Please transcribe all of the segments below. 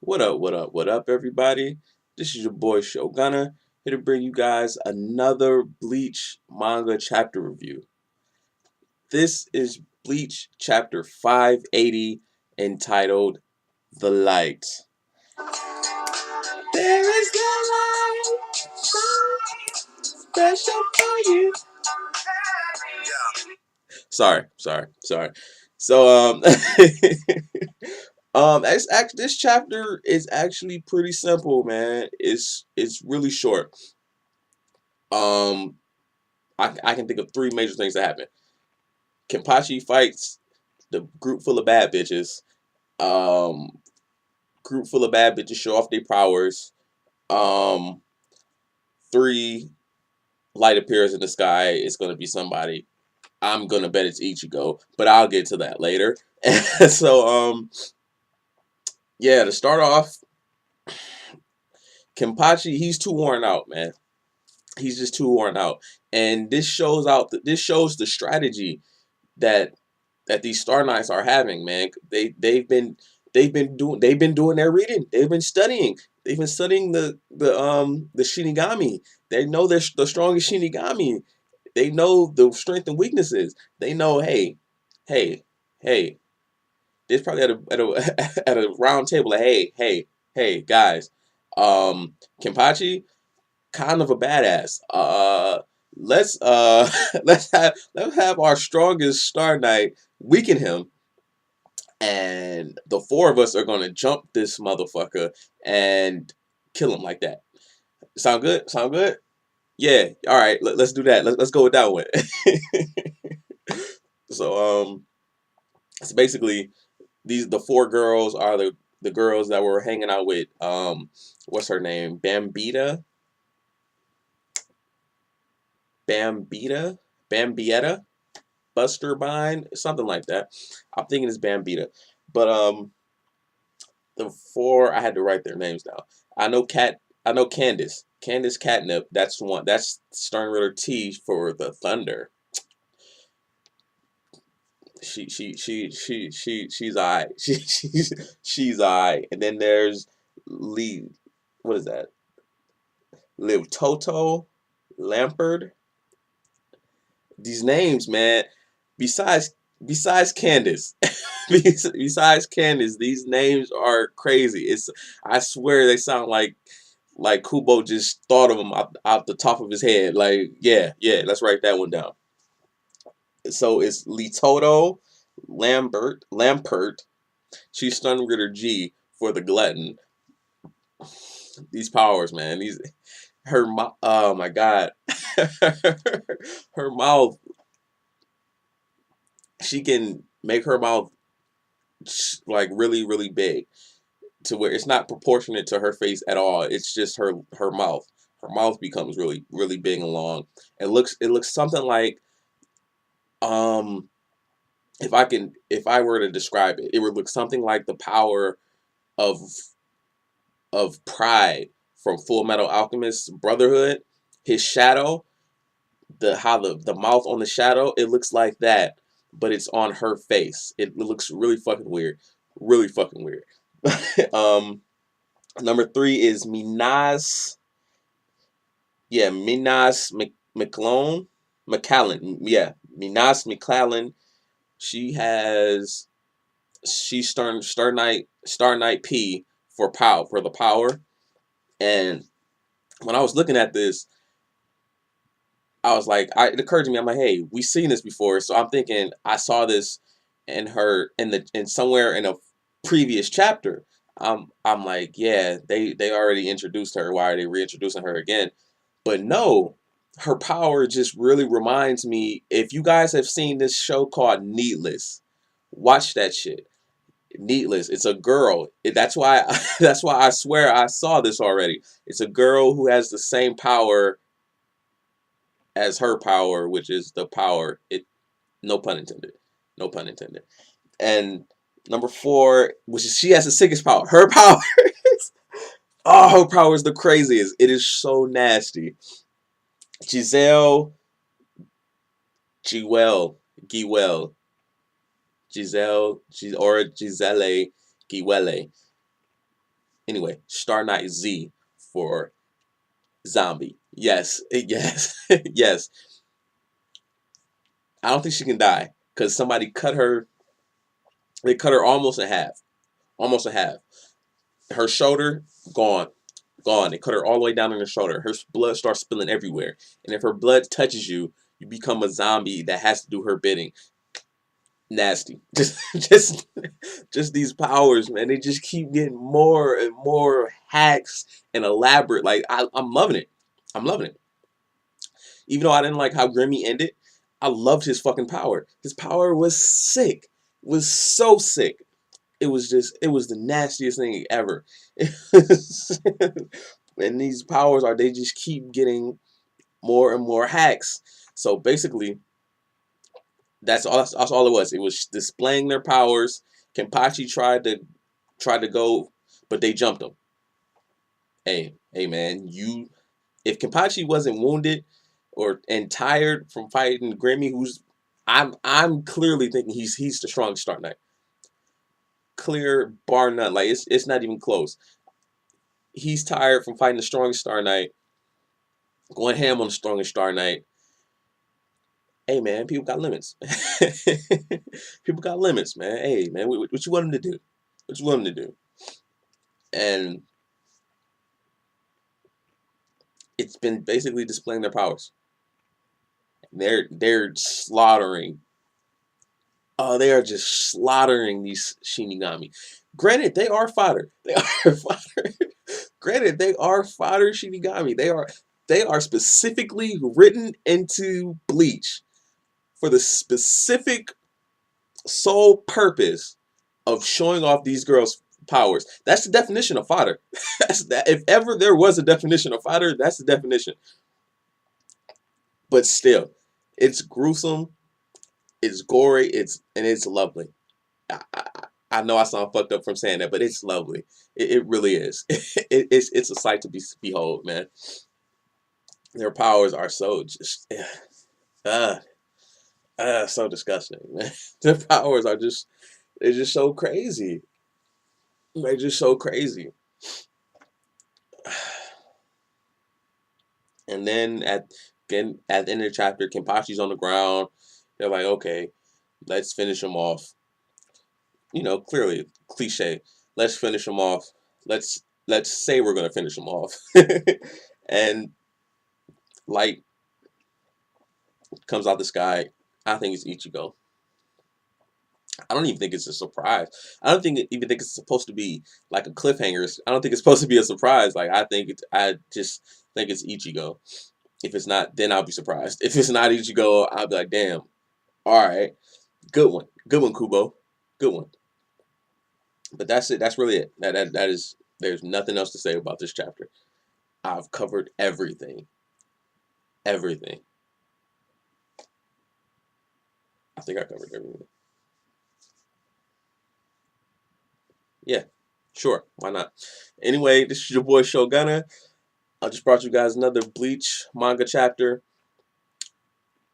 What up, what up, what up, everybody? This is your boy Shogunna, here to bring you guys another Bleach Manga Chapter review. This is Bleach Chapter 580, entitled The Light. There is no light special for you. Sorry. So, this chapter is actually pretty simple, man. It's really short. Um, I can think of three major things that happen. Kenpachi fights the group full of bad bitches. Um, Group full of bad bitches show off their powers. Um, Three, light appears in the sky. It's gonna be somebody. I'm gonna bet it's Ichigo, but I'll get to that later. So, yeah, to start off, Kenpachi, he's too worn out, man. He's just too worn out, and this shows the strategy that these Star Knights are having, man. They've been doing their reading. They've been studying. They've been studying the Shinigami. They know they're the strongest Shinigami. They know the strength and weaknesses. They know, hey, hey. There's probably at a round table. Like, hey, guys. Kenpachi, kind of a badass. Let's let's have our strongest Star Knight weaken him, and the four of us are gonna jump this motherfucker and kill him like that. Sound good? Sound good? Yeah. All right. Let's do that. Let's go with that one. so so basically the four girls are the girls that were hanging out with what's her name, Bambietta, Busterbine, something like that. I'm thinking it's Bambita. But the four, I had to write their names down. I know Candace. Candace Catnip, that's one. That's Stern Ritter T for the Thunder. She's I. She's I. And then there's Lee. What is that? Liltotto, Lampard. These names, man. Besides besides Candace, besides Candace, these names are crazy. I swear they sound like Kubo just thought of them out the top of his head. Like, yeah, let's write that one down. So it's Litoto, Lampert. She's Stun Ritter G for the glutton. These powers, man. Oh my god, her mouth. She can make her mouth like really big to where it's not proportionate to her face at all. It's just her mouth. Her mouth becomes really big and long. It looks something like um if I were to describe it, it would look something like the power of Pride from Full Metal Alchemist Brotherhood. His shadow, the mouth on the shadow, it looks like that, but it's on her face. It looks really fucking weird. Really fucking weird. um Number three is Minas. Yeah, Minas McClone. McCallan. Yeah, Minas McCallan. She has she's Star Knight P for the power. And when I was looking at this, I was like, it occurred to me, I'm like, hey, we've seen this before. So I'm thinking I saw this in somewhere in a previous chapter. I'm like, yeah, they already introduced her. Why are they reintroducing her again? But no, her power just really reminds me. If you guys have seen this show called Needless, watch that shit. Needless. It's a girl. That's why. That's why I swear I saw this already. It's a girl who has the same power as her power, which is the power. It. No pun intended. No pun intended. And number four, which is she has the sickest power. Her power. Oh, her power is the craziest. It is so nasty. Giselle, Giwell, Giwell, Giselle, or Giselle Giwelle. Anyway, Star Knight Z for zombie. Yes, yes, yes. I don't think she can die because somebody cut her. They cut her almost in half. Almost in half. Her shoulder gone, gone. They cut her all the way down in her shoulder. Her blood starts spilling everywhere. And if her blood touches you, you become a zombie that has to do her bidding. Nasty. Just these powers, man. They just keep getting more and more hacks and elaborate. Like I'm loving it. I'm loving it. Even though I didn't like how Grimmy ended, I loved his fucking power. His power was sick. Was so sick. It was the nastiest thing ever. And these powers they just keep getting more and more hacks. So basically, that's all it was. It was displaying their powers. Kenpachi tried to go, but they jumped him. Hey man, if Kenpachi wasn't wounded and tired from fighting Grimmy, I'm clearly thinking he's the strongest Star Knight. Clear bar none. Like it's not even close. He's tired from fighting the strongest Star Knight, going ham on the strongest Star Knight. Hey man, people got limits. People got limits, man. Hey man, what you want them to do? What you want them to do? And it's been basically displaying their powers. They're slaughtering. Oh, they are just slaughtering these Shinigami. Granted, they are fodder. They are fodder. Granted, they are fodder Shinigami. They are specifically written into Bleach for the specific sole purpose of showing off these girls' powers. That's the definition of fodder. That's that. If ever there was a definition of fodder, that's the definition. But still, it's gruesome, it's gory, it's lovely. I know I sound fucked up from saying that, but it's lovely. It really is. It's a sight to behold, man. Their powers are so just so disgusting, man. Their powers are they're just so crazy. They're just so crazy. And then again at the end of the chapter, Kenpachi's on the ground. They're like, okay, let's finish him off. You know, clearly cliche. Let's finish him off. Let's say we're gonna finish him off. And light comes out the sky. I think it's Ichigo. I don't even think it's a surprise. I don't even think it's supposed to be like a cliffhanger. I don't think it's supposed to be a surprise. Like I just think it's Ichigo. If it's not, then I'll be surprised. If it's not Ichigo, I'll be like, damn. All right, good one, Kubo, good one. But that's it. That's really it. That is. There's nothing else to say about this chapter. I've covered everything. Everything. I think I covered everything. Yeah, sure. Why not? Anyway, this is your boy Shogunna. I just brought you guys another Bleach manga chapter.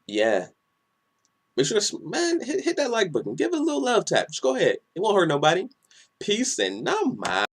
Yeah. Make sure to, man, hit that like button. Give it a little love tap. Just go ahead. It won't hurt nobody. Peace and no mind.